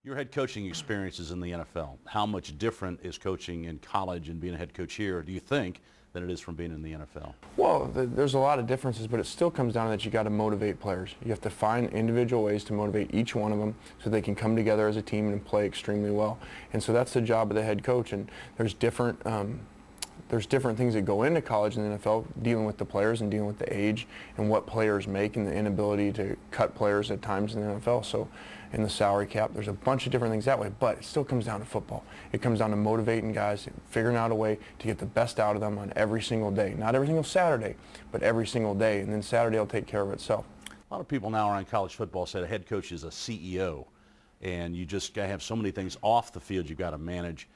Your head coaching experiences in the NFL, how much different is coaching in college and being a head coach here, do you think, than it is from being in the NFL? Well, there's a lot of differences, but it still comes down to that you got to motivate players. You have to find individual ways to motivate each one of them so they can come together as a team and play extremely well. And so that's the job of the head coach. And there's different things that go into college and the NFL, dealing with the players and dealing with the age and what players make and the inability to cut players at times in the NFL. So in the salary cap, there's a bunch of different things that way, but it still comes down to football. It comes down to motivating guys, figuring out a way to get the best out of them on every single day. Not every single Saturday, but every single day, and then Saturday will take care of itself. A lot of people now around college football say a head coach is a CEO, and you just got to have so many things off the field you've got to manage.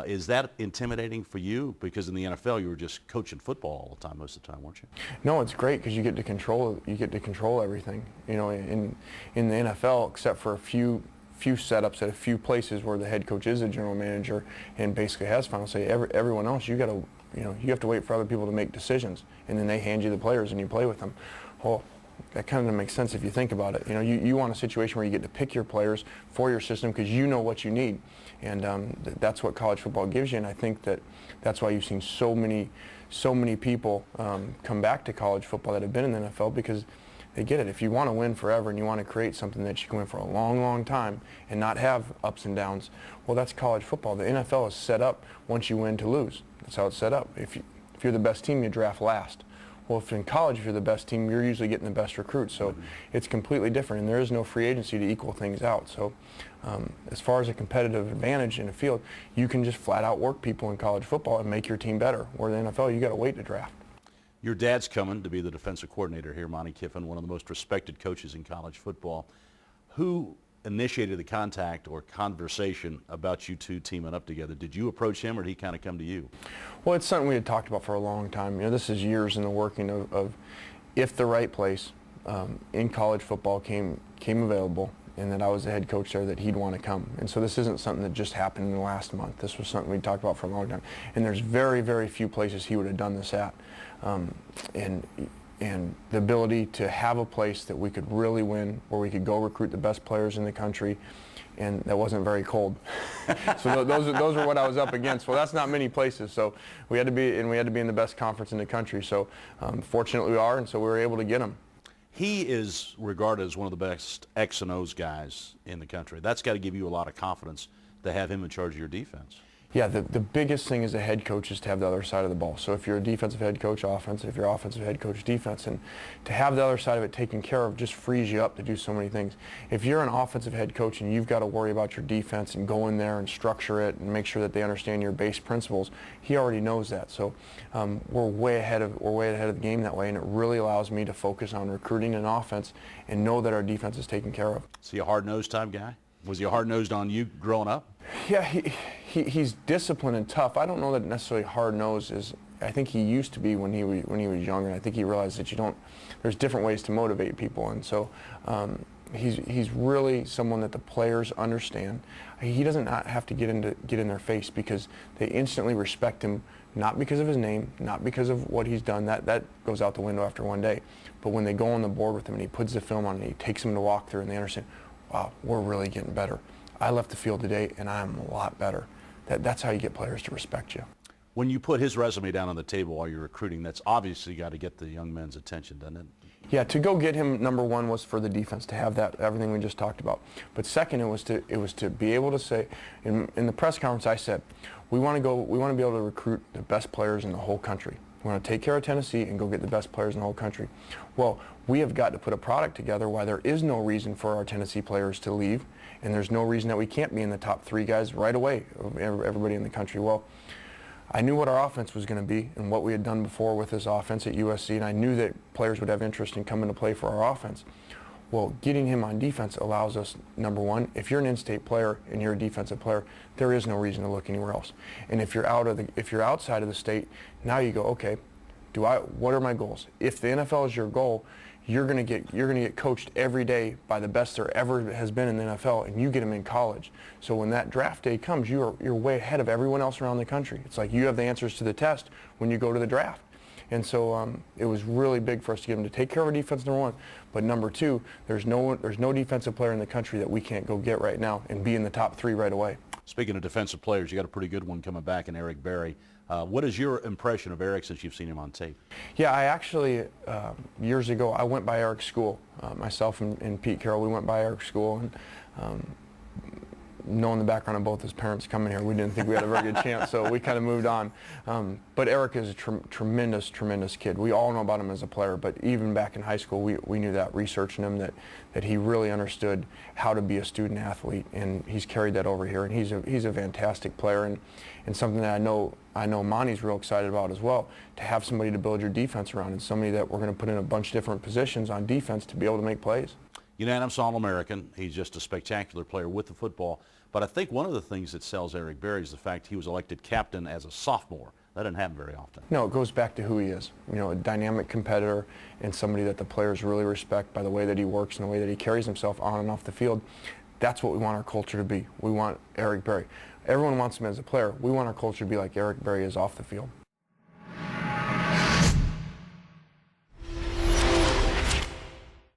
Is that intimidating for you? Because in the NFL, you were just coaching football all the time, most of the time, weren't you? No, it's great because you get to control. You get to control everything. You know, in the NFL, except for a few setups at a few places where the head coach is a general manager and basically has final say. Everyone else, you have to wait for other people to make decisions, and then they hand you the players and you play with them. Well, that kind of makes sense if you think about it. You know, you want a situation where you get to pick your players for your system because you know what you need, and that's what college football gives you. And I think that's why you've seen so many people come back to college football that have been in the NFL, because they get it. If you want to win forever and you want to create something that you can win for a long, long time and not have ups and downs, well, that's college football. The NFL is set up once you win to lose. That's how it's set up. If you're the best team, you draft last. Well, if in college you're the best team, you're usually getting the best recruits. So it's completely different, and there is no free agency to equal things out. So as far as a competitive advantage in a field, you can just flat out work people in college football and make your team better. Where the NFL, you got to wait to draft. Your dad's coming to be the defensive coordinator here, Monte Kiffin, one of the most respected coaches in college football. Who initiated the contact or conversation about you two teaming up together? Did you approach him, or did he kind of come to you? Well, it's something we had talked about for a long time. You know, this is years in the working of if the right place in college football came available, and that I was the head coach there, that he'd want to come. And so this isn't something that just happened in the last month. This was something we talked about for a long time. And there's very, very few places he would have done this at. And the ability to have a place that we could really win, where we could go recruit the best players in the country, and that wasn't very cold. So those are what I was up against. Well, that's not many places. So we had to be in the best conference in the country. So fortunately we are, and so we were able to get him. He is regarded as one of the best X and O's guys in the country. That's got to give you a lot of confidence to have him in charge of your defense. Yeah, the biggest thing as a head coach is to have the other side of the ball. So if you're a defensive head coach, offense. If you're offensive head coach, defense. And to have the other side of it taken care of just frees you up to do so many things. If you're an offensive head coach and you've got to worry about your defense and go in there and structure it and make sure that they understand your base principles, he already knows that. So we're way ahead of the game that way, and it really allows me to focus on recruiting and offense and know that our defense is taken care of. Is he a hard-nosed type guy? Was he hard-nosed on you growing up? Yeah, he's disciplined and tough. I don't know that necessarily hard-nosed is. I think he used to be when he was younger. And I think he realized that there's different ways to motivate people, and so he's really someone that the players understand. He doesn't have to get in their face, because they instantly respect him, not because of his name, not because of what he's done. That goes out the window after one day. But when they go on the board with him and he puts the film on and he takes them to walk through, and they understand, wow, we're really getting better. I left the field today and I'm a lot better. That's how you get players to respect you. When you put his resume down on the table while you're recruiting, that's obviously got to get the young men's attention, doesn't it? Yeah, to go get him, number one was for the defense, to have that, everything we just talked about. But second, it was to be able to say, in the press conference I said, we want to be able to recruit the best players in the whole country. We want to take care of Tennessee and go get the best players in the whole country. Well, we have got to put a product together why there is no reason for our Tennessee players to leave, and there's no reason that we can't be in the top 3 guys right away of everybody in the country. Well, I knew what our offense was going to be and what we had done before with this offense at USC, and I knew that players would have interest in coming to play for our offense. Well, getting him on defense allows us, number one, if you're an in-state player and you're a defensive player, there is no reason to look anywhere else. And if you're outside of the state, now you go, okay, what are my goals? If the NFL is your goal, you're gonna get coached every day by the best there ever has been in the NFL, and you get them in college. So when that draft day comes, you're way ahead of everyone else around the country. It's like you have the answers to the test when you go to the draft. And so it was really big for us to get him to take care of our defense, number one. But number two, there's no defensive player in the country that we can't go get right now and be in the top 3 right away. Speaking of defensive players, you got a pretty good one coming back in Eric Berry. What is your impression of Eric since you've seen him on tape? Yeah, I actually, years ago, I went by Eric's school. Myself and Pete Carroll, we went by Eric's school. And knowing the background of both his parents coming here, we didn't think we had a very good chance, so we kind of moved on. But Eric is a tremendous, tremendous kid. We all know about him as a player, but even back in high school, we knew that, researching him, that he really understood how to be a student athlete, and he's carried that over here, and he's a fantastic player, and something that I know Monty's real excited about as well, to have somebody to build your defense around, and somebody that we're going to put in a bunch of different positions on defense to be able to make plays. Unanimous All-American. He's just a spectacular player with the football. But I think one of the things that sells Eric Berry is the fact he was elected captain as a sophomore. That doesn't happen very often. No, it goes back to who he is. You know, a dynamic competitor and somebody that the players really respect by the way that he works and the way that he carries himself on and off the field. That's what we want our culture to be. We want Eric Berry. Everyone wants him as a player. We want our culture to be like Eric Berry is off the field.